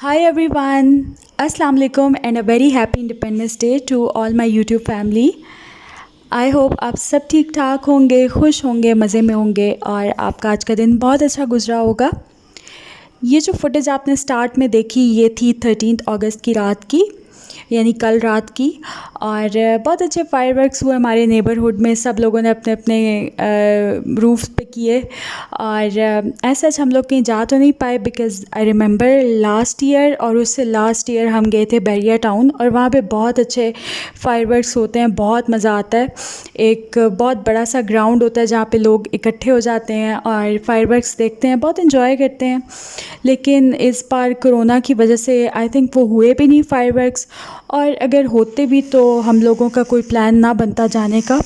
Hi everyone, Assalamu alaikum and a very happy Independence Day to all my YouTube family. I hope आप सब ठीक ठाक होंगे, खुश होंगे, मज़े में होंगे और आपका आज का दिन बहुत अच्छा गुजरा होगा। ये जो फुटेज आपने स्टार्ट में देखी ये थी 13 अगस्त की रात की, यानी कल रात की। और बहुत अच्छे फायरवर्क्स हुए हमारे नेबरहुड में, सब लोगों ने अपने अपने रूफ्स पे किए। और ऐसा हम लोग कहीं जा तो नहीं पाए because I remember last year और उससे लास्ट ईयर हम गए थे बैरिया टाउन और वहाँ पे बहुत अच्छे फायरवर्क्स होते हैं, बहुत मज़ा आता है। एक बहुत बड़ा सा ग्राउंड होता है जहाँ पे लोग इकट्ठे हो जाते हैं और फायरवर्क्स देखते हैं, बहुत इन्जॉय करते हैं। लेकिन इस बार कोरोना की वजह से आई थिंक वो हुए भी नहीं फायरवर्क्स, और अगर होते भी तो हम लोगों का कोई प्लान ना बनता जाने का।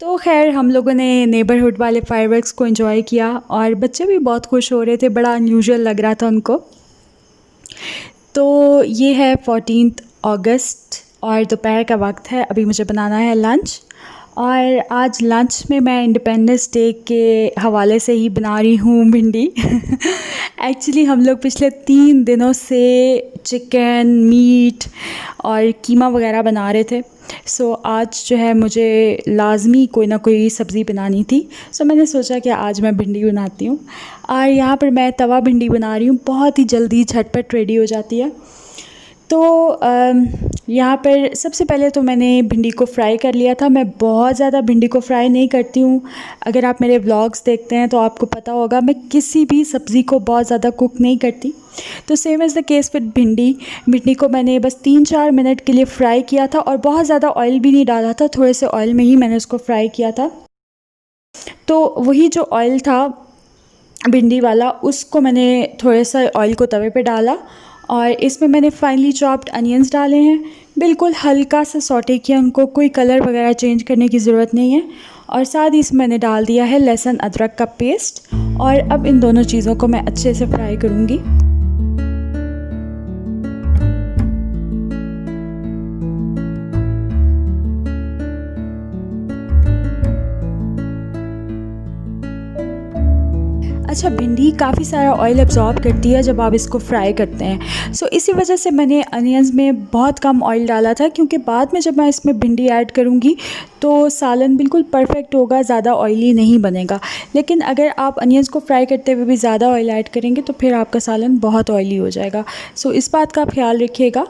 तो खैर हम लोगों ने नेबरहुड वाले फायरवर्क्स को एंजॉय किया और बच्चे भी बहुत खुश हो रहे थे, बड़ा अनयूजुअल लग रहा था उनको। तो ये है 14 अगस्त और दोपहर का वक्त है, अभी मुझे बनाना है लंच। और आज लंच में मैं इंडिपेंडेंस डे के हवाले से ही बना रही हूँ भिंडी। एक्चुअली हम लोग पिछले 3 दिनों से चिकन, मीट और कीमा वगैरह बना रहे थे। सो आज जो है मुझे लाज़मी कोई ना कोई सब्ज़ी बनानी थी। सो मैंने सोचा कि आज मैं भिंडी बनाती हूँ। और यहाँ पर मैं तवा भिंडी बना रही हूँ, बहुत ही जल्दी झटपट रेडी हो जाती है। तो यहाँ पर सबसे पहले तो मैंने भिंडी को फ्राई कर लिया था। मैं बहुत ज़्यादा भिंडी को फ्राई नहीं करती हूँ। अगर आप मेरे व्लॉग्स देखते हैं तो आपको पता होगा मैं किसी भी सब्ज़ी को बहुत ज़्यादा कुक नहीं करती। तो same is the case with भिंडी को मैंने बस 3-4 मिनट के लिए फ़्राई किया था और बहुत ज़्यादा ऑयल भी नहीं डाला था, थोड़े से ऑयल में ही मैंने उसको फ्राई किया था। तो वही जो ऑयल था भिंडी वाला, उसको मैंने थोड़ा सा ऑयल को तवे पे डाला और इसमें मैंने फाइनली चॉप्ड अनियंस डाले हैं। बिल्कुल हल्का सा सॉटे किया, उनको कोई कलर वगैरह चेंज करने की ज़रूरत नहीं है। और साथ ही इसमें मैंने डाल दिया है लहसुन अदरक का पेस्ट। और अब इन दोनों चीज़ों को मैं अच्छे से फ्राई करूँगी। अच्छा, भिंडी काफ़ी सारा ऑयल एब्जॉर्ब करती है जब आप इसको फ्राई करते हैं। सो इसी वजह से मैंने अनियंस में बहुत कम ऑयल डाला था, क्योंकि बाद में जब मैं इसमें भिंडी ऐड करूँगी तो सालन बिल्कुल परफेक्ट होगा, ज़्यादा ऑयली नहीं बनेगा। लेकिन अगर आप अनियंस को फ्राई करते हुए भी ज़्यादा ऑयल ऐड करेंगे तो फिर आपका सालन बहुत ऑयली हो जाएगा। सो इस बात का आप ख्याल रखिएगा।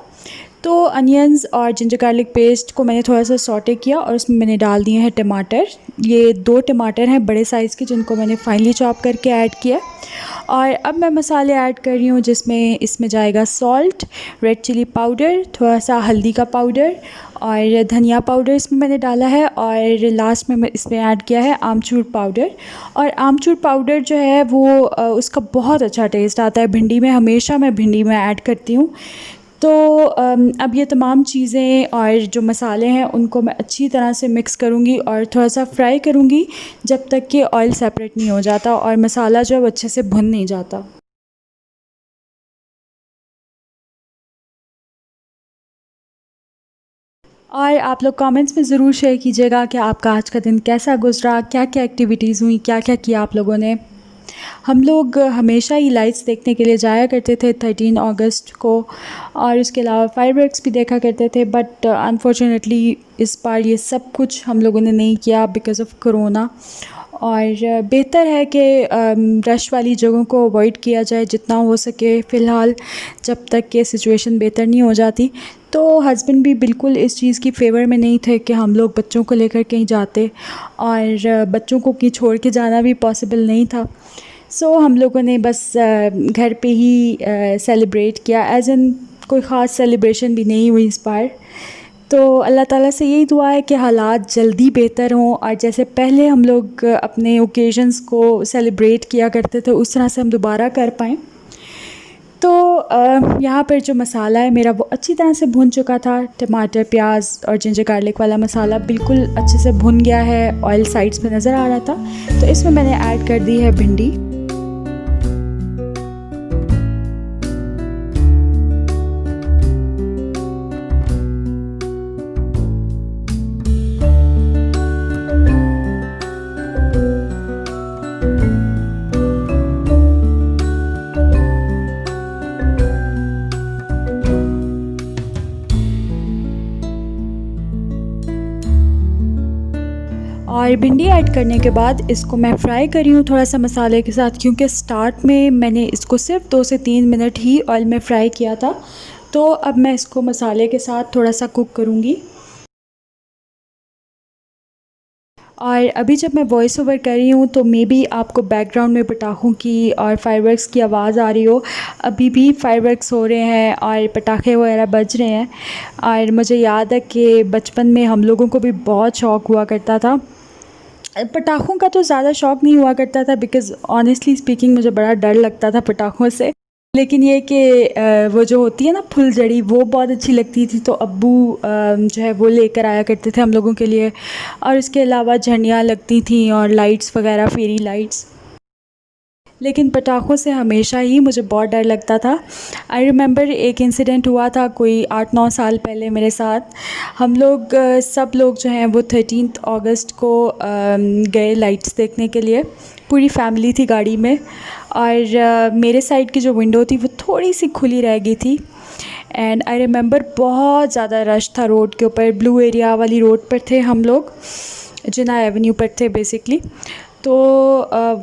तो अनियंस और जिंजर गार्लिक पेस्ट को मैंने थोड़ा सा सॉटे किया और उसमें मैंने डाल दिए हैं टमाटर। ये 2 टमाटर हैं बड़े साइज़ के, जिनको मैंने फाइनली चॉप करके ऐड किया। और अब मैं मसाले ऐड कर रही हूँ, जिसमें इसमें जाएगा सॉल्ट, रेड चिली पाउडर, थोड़ा सा हल्दी का पाउडर और धनिया पाउडर इसमें मैंने डाला है। और लास्ट में मैं इसमें ऐड किया है आमचूर पाउडर। और आमचूर पाउडर जो है वो उसका बहुत अच्छा टेस्ट आता है भिंडी में, हमेशा मैं भिंडी में ऐड करती हूँ। तो अब ये तमाम चीज़ें और जो मसाले हैं उनको मैं अच्छी तरह से मिक्स करूँगी और थोड़ा सा फ्राई करूँगी जब तक कि ऑयल सेपरेट नहीं हो जाता और मसाला जो है वो अच्छे से भुन नहीं जाता। और आप लोग कमेंट्स में ज़रूर शेयर कीजिएगा कि आपका आज का दिन कैसा गुजरा, क्या क्या एक्टिविटीज़ हुई, क्या क्या किया आप लोगों ने। हम लोग हमेशा ही लाइट्स देखने के लिए जाया करते थे 13 अगस्त को, और उसके अलावा फायरवर्क्स भी देखा करते थे। बट अनफॉर्चुनेटली इस बार ये सब कुछ हम लोगों ने नहीं किया बिकॉज़ ऑफ कोरोना। और बेहतर है कि रश वाली जगहों को अवॉइड किया जाए जितना हो सके फ़िलहाल, जब तक कि सिचुएशन बेहतर नहीं हो जाती। तो हस्बैंड भी बिल्कुल इस चीज़ की फ़ेवर में नहीं थे कि हम लोग बच्चों को लेकर कहीं जाते, और बच्चों को कहीं छोड़ के जाना भी पॉसिबल नहीं था। सो हम लोगों ने बस घर पे ही सेलिब्रेट किया, एज़ इन कोई ख़ास सेलिब्रेशन भी नहीं हुई इस बार। तो अल्लाह ताला से यही दुआ है कि हालात जल्दी बेहतर हों और जैसे पहले हम लोग अपने ओकेजन्स को सेलिब्रेट किया करते थे उस तरह से हम दोबारा कर पाएँ। तो यहाँ पर जो मसाला है मेरा वो अच्छी तरह से भुन चुका था। टमाटर, प्याज और जिंजर गार्लिक वाला मसाला बिल्कुल अच्छे से भुन गया है, ऑयल साइड्स पे नज़र आ रहा था। तो इसमें मैंने ऐड कर दी है भिंडी। और भिंडी ऐड करने के बाद इसको मैं फ्राई करी हूँ थोड़ा सा मसाले के साथ, क्योंकि स्टार्ट में मैंने इसको सिर्फ 2 से 3 मिनट ही ऑयल में फ्राई किया था। तो अब मैं इसको मसाले के साथ थोड़ा सा कुक करूँगी। और अभी जब मैं वॉइस ओवर कर रही हूँ तो मे बी आपको बैकग्राउंड में पटाखों की और फायरवर्क्स की आवाज़ आ रही हो। अभी भी फायरवर्क्स हो रहे हैं और पटाखे वगैरह बज रहे हैं। और मुझे याद है कि बचपन में हम लोगों को भी बहुत शौक़ हुआ करता था। पटाखों का तो ज़्यादा शौक़ नहीं हुआ करता था, बिकॉज़ ऑनेस्टली स्पीकिंग मुझे बड़ा डर लगता था पटाखों से। लेकिन ये कि वो जो होती है ना फुलझड़ी, वो बहुत अच्छी लगती थी, तो अब्बू जो है वो लेकर आया करते थे हम लोगों के लिए। और इसके अलावा झंडियाँ लगती थीं और लाइट्स वगैरह, फेरी लाइट्स। लेकिन पटाखों से हमेशा ही मुझे बहुत डर लगता था। आई रिमेंबर एक इंसिडेंट हुआ था कोई 8-9 साल पहले मेरे साथ। हम लोग सब लोग जो हैं वो 13 अगस्त को गए लाइट्स देखने के लिए। पूरी फैमिली थी गाड़ी में और मेरे साइड की जो विंडो थी वो थोड़ी सी खुली रह गई थी। एंड आई रिमेंबर बहुत ज़्यादा रश था रोड के ऊपर। ब्लू एरिया वाली रोड पर थे हम लोग, जिन्ना एवेन्यू पर थे बेसिकली। तो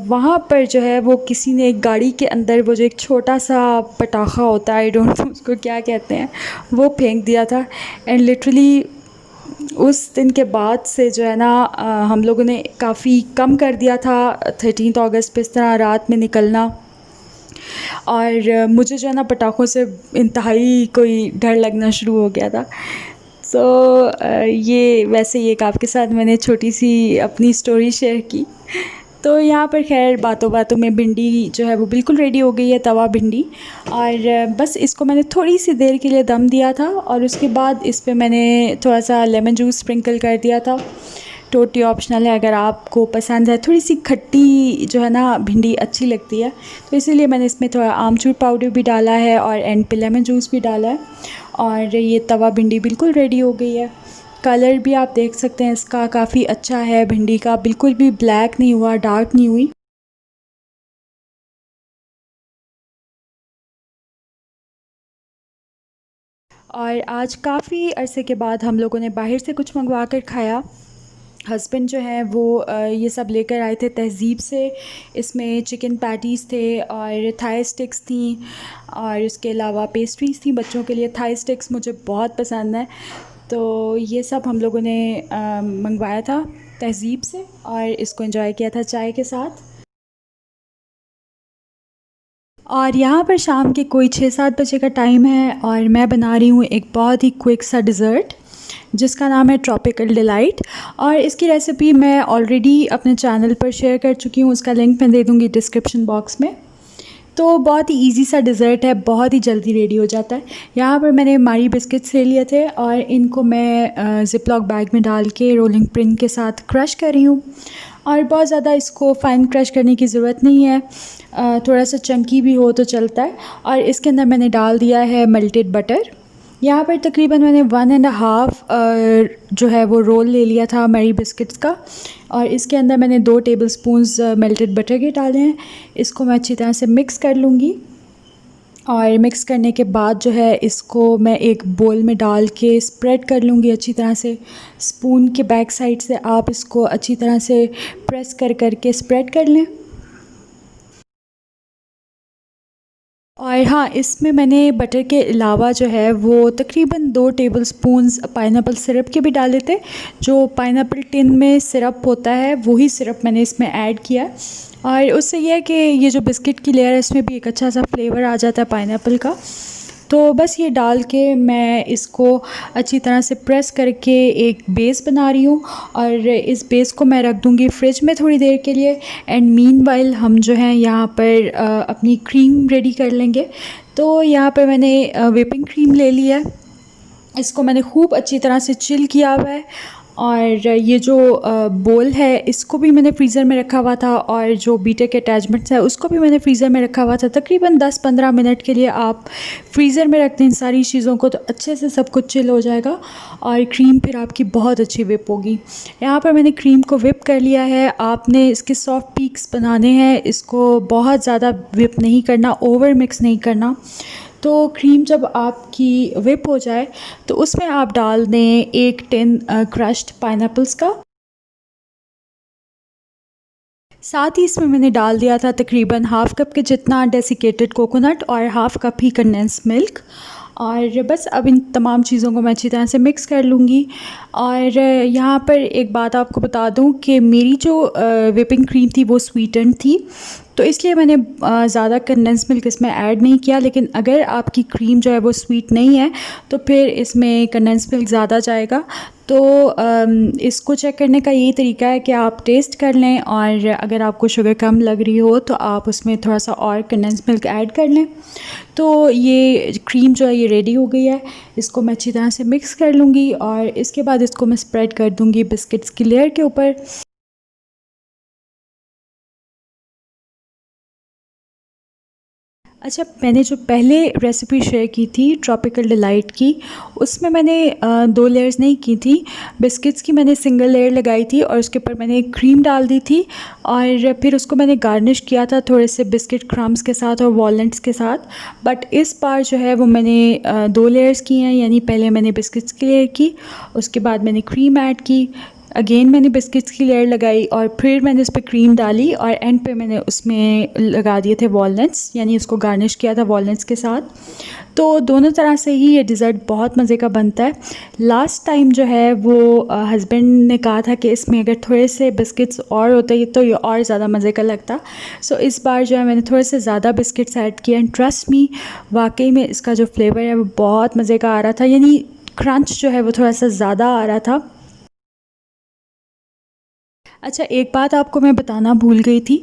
वहाँ पर जो है वो किसी ने एक गाड़ी के अंदर वो जो एक छोटा सा पटाखा होता है, आई डोंट नो उसको क्या कहते हैं, वो फेंक दिया था। एंड लिटरली उस दिन के बाद से जो है ना हम लोगों ने काफ़ी कम कर दिया था 13 अगस्त पे इस तरह रात में निकलना। और मुझे जो है ना पटाखों से इंतहाई कोई डर लगना शुरू हो गया था। सो ये वैसे ये आपके साथ मैंने छोटी सी अपनी स्टोरी शेयर की। तो यहाँ पर खैर बातों बातों में भिंडी जो है वो बिल्कुल रेडी हो गई है, तवा भिंडी। और बस इसको मैंने थोड़ी सी देर के लिए दम दिया था और उसके बाद इस पे मैंने थोड़ा सा लेमन जूस स्प्रिंकल कर दिया था। टोटली ऑप्शनल है, अगर आपको पसंद है। थोड़ी सी खट्टी जो है ना भिंडी अच्छी लगती है, तो इसीलिए मैंने इसमें थोड़ा आमचूर पाउडर भी डाला है और एंड पे लेमन जूस भी डाला है। और ये तवा भिंडी बिल्कुल रेडी हो गई है। कलर भी आप देख सकते हैं इसका काफ़ी अच्छा है भिंडी का, बिल्कुल भी ब्लैक नहीं हुआ, डार्क नहीं हुई। और आज काफ़ी अरसे के बाद हम लोगों ने बाहर से कुछ मंगवा कर खाया। हस्बैंड जो हैं वो ये सब लेकर आए थे तहज़ीब से। इसमें चिकन पैटीज़ थे और थाई स्टिक्स थी और इसके अलावा पेस्ट्रीज़ थी बच्चों के लिए। थाई स्टिक्स मुझे बहुत पसंद है, तो ये सब हम लोगों ने मंगवाया था तहज़ीब से और इसको एंजॉय किया था चाय के साथ। और यहाँ पर शाम के कोई 6-7 बजे का टाइम है और मैं बना रही हूँ एक बहुत ही क्विक सा डिज़र्ट जिसका नाम है ट्रॉपिकल डिलाइट। और इसकी रेसिपी मैं ऑलरेडी अपने चैनल पर शेयर कर चुकी हूँ, उसका लिंक मैं दे दूँगी डिस्क्रिप्शन बॉक्स में। तो बहुत ही इजी सा डिज़र्ट है, बहुत ही जल्दी रेडी हो जाता है। यहाँ पर मैंने मारी बिस्किट्स ले लिए थे और इनको मैं ज़िप-लॉक बैग में डाल के रोलिंग पिन के साथ क्रश कर रही हूँ। और बहुत ज़्यादा इसको फ़ाइन क्रश करने की ज़रूरत नहीं है, थोड़ा सा चंकी भी हो तो चलता है। और इसके अंदर मैंने डाल दिया है मेल्टेड बटर। यहाँ पर तकरीबन मैंने 1.5 जो है वो रोल ले लिया था मैरी बिस्किट्स का और इसके अंदर मैंने 2 टेबलस्पून्स मेल्टेड बटर के डाले हैं। इसको मैं अच्छी तरह से मिक्स कर लूँगी और मिक्स करने के बाद जो है इसको मैं एक बोल में डाल के स्प्रेड कर लूँगी अच्छी तरह से। स्पून के बैक साइड से आप इसको अच्छी तरह से प्रेस कर के स्प्रेड कर लें। और हाँ, इसमें मैंने बटर के अलावा जो है वो तकरीबन 2 टेबलस्पून्स पाइनएप्पल सिरप के भी डाले थे। जो पाइनएप्पल टिन में सिरप होता है वही सिरप मैंने इसमें ऐड किया है और उससे यह है कि ये जो बिस्किट की लेयर है इसमें भी एक अच्छा सा फ्लेवर आ जाता है पाइनएप्पल का। तो बस ये डाल के मैं इसको अच्छी तरह से प्रेस करके एक बेस बना रही हूँ और इस बेस को मैं रख दूँगी फ्रिज में थोड़ी देर के लिए। एंड मीनवाइल हम जो हैं यहाँ पर अपनी क्रीम रेडी कर लेंगे। तो यहाँ पर मैंने व्हिपिंग क्रीम ले लिया है, इसको मैंने खूब अच्छी तरह से चिल किया हुआ है। और ये जो बोल है इसको भी मैंने फ्रीज़र में रखा हुआ था और जो बीटर के अटैचमेंट्स है उसको भी मैंने फ्रीज़र में रखा हुआ था। तकरीबन 10-15 मिनट के लिए आप फ्रीज़र में रख दें इन सारी चीज़ों को, तो अच्छे से सब कुछ चिल हो जाएगा और क्रीम फिर आपकी बहुत अच्छी विप होगी। यहाँ पर मैंने क्रीम को विप कर लिया है। आपने इसके सॉफ्ट पीक्स बनाने हैं, इसको बहुत ज़्यादा विप नहीं करना, ओवर मिक्स नहीं करना। तो क्रीम जब आपकी विप हो जाए तो उसमें आप डाल दें 1 टिन क्रश्ड पाइनएप्पल्स का। साथ ही इसमें मैंने डाल दिया था तकरीबन हाफ़ कप के जितना डेसिकेटेड कोकोनट और हाफ़ कप ही कंडेंस मिल्क। और बस अब इन तमाम चीज़ों को मैं अच्छी तरह से मिक्स कर लूँगी। और यहाँ पर एक बात आपको बता दूँ कि मेरी जो व्हिपिंग क्रीम थी वो स्वीटेंड थी, तो इसलिए मैंने ज़्यादा कंडेंस मिल्क इसमें ऐड नहीं किया। लेकिन अगर आपकी क्रीम जो है वो स्वीट नहीं है तो फिर इसमें कंडेंस मिल्क ज़्यादा जाएगा। तो इसको चेक करने का यही तरीका है कि आप टेस्ट कर लें, और अगर आपको शुगर कम लग रही हो तो आप उसमें थोड़ा सा और कंडेंस मिल्क ऐड कर लें। तो ये क्रीम जो है ये रेडी हो गई है। इसको मैं अच्छी तरह से मिक्स कर लूँगी और इसके बाद इसको मैं स्प्रेड कर दूँगी बिस्किट्स की लेयर के ऊपर। अच्छा, मैंने जो पहले रेसिपी शेयर की थी ट्रॉपिकल डिलाइट की, उसमें मैंने 2 लेयर्स नहीं की थी। बिस्किट्स की मैंने सिंगल लेयर लगाई थी और उसके ऊपर मैंने क्रीम डाल दी थी, और फिर उसको मैंने गार्निश किया था थोड़े से बिस्किट क्रम्स के साथ और वॉलनट्स के साथ। बट इस बार जो है वो मैंने 2 लेयर्स की हैं, यानी पहले मैंने बिस्किट्स की लेयर की, उसके बाद मैंने क्रीम ऐड की, अगेन मैंने बिस्किट्स की लेयर लगाई और फिर मैंने उस पर क्रीम डाली, और एंड पे मैंने उसमें लगा दिए थे वॉलनट्स, यानी उसको गार्निश किया था वॉलनट्स के साथ। तो दोनों तरह से ही ये डिज़र्ट बहुत मज़े का बनता है। लास्ट टाइम जो है वो हस्बैंड ने कहा था कि इसमें अगर थोड़े से बिस्किट्स और होते तो ये और ज़्यादा मज़े का लगता। सो इस बार जो है मैंने थोड़े से ज़्यादा बिस्किट्स ऐड किए, एंड ट्रस्ट मी, वाकई में इसका जो फ्लेवर है वो बहुत मज़े का आ रहा था, यानी क्रंच जो है वो थोड़ा सा ज़्यादा आ रहा था। अच्छा, एक बात आपको मैं बताना भूल गई थी।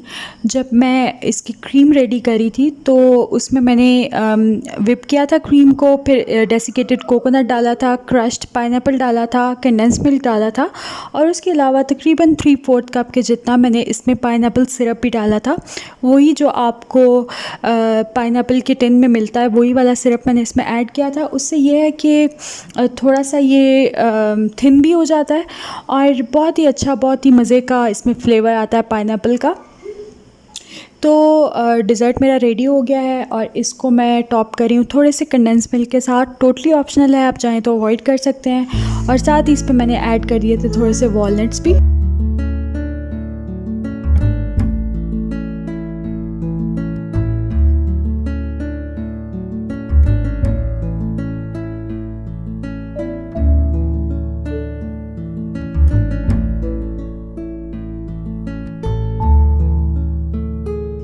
जब मैं इसकी क्रीम रेडी करी थी तो उसमें मैंने व्हिप किया था क्रीम को, फिर डेसिकेटेड कोकोनट डाला था, क्रश्ड पाइनएप्पल डाला था, कंडेंस मिल्क डाला था, और उसके अलावा तकरीबन 3/4 कप के जितना मैंने इसमें पाइनएप्पल सिरप भी डाला था। वही जो आपको पाइनएप्पल के टिन में मिलता है, वही वाला सिरप मैंने इसमें ऐड किया था। उससे ये है कि थोड़ा सा ये थिन भी हो जाता है और बहुत ही अच्छा, बहुत ही मज़े का इसमें फ्लेवर आता है पाइनएप्पल का। तो डिज़र्ट मेरा रेडी हो गया है और इसको मैं टॉप कर रही हूँ थोड़े से कंडेंस मिल्क के साथ। टोटली ऑप्शनल है, आप चाहें तो अवॉइड कर सकते हैं। और साथ ही इस पे मैंने ऐड कर दिए थे थोड़े से वॉलनट्स भी।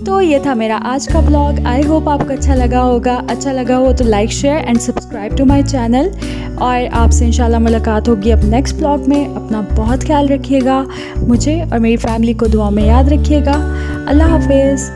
तो ये था मेरा आज का ब्लॉग। आई होप आपको अच्छा लगा होगा। अच्छा लगा हो तो like, share and subscribe to my channel. और आपसे इंशाल्लाह मुलाकात होगी अब नेक्स्ट ब्लॉग में। अपना बहुत ख्याल रखिएगा, मुझे और मेरी फैमिली को दुआ में याद रखिएगा। अल्लाह हाफिज़।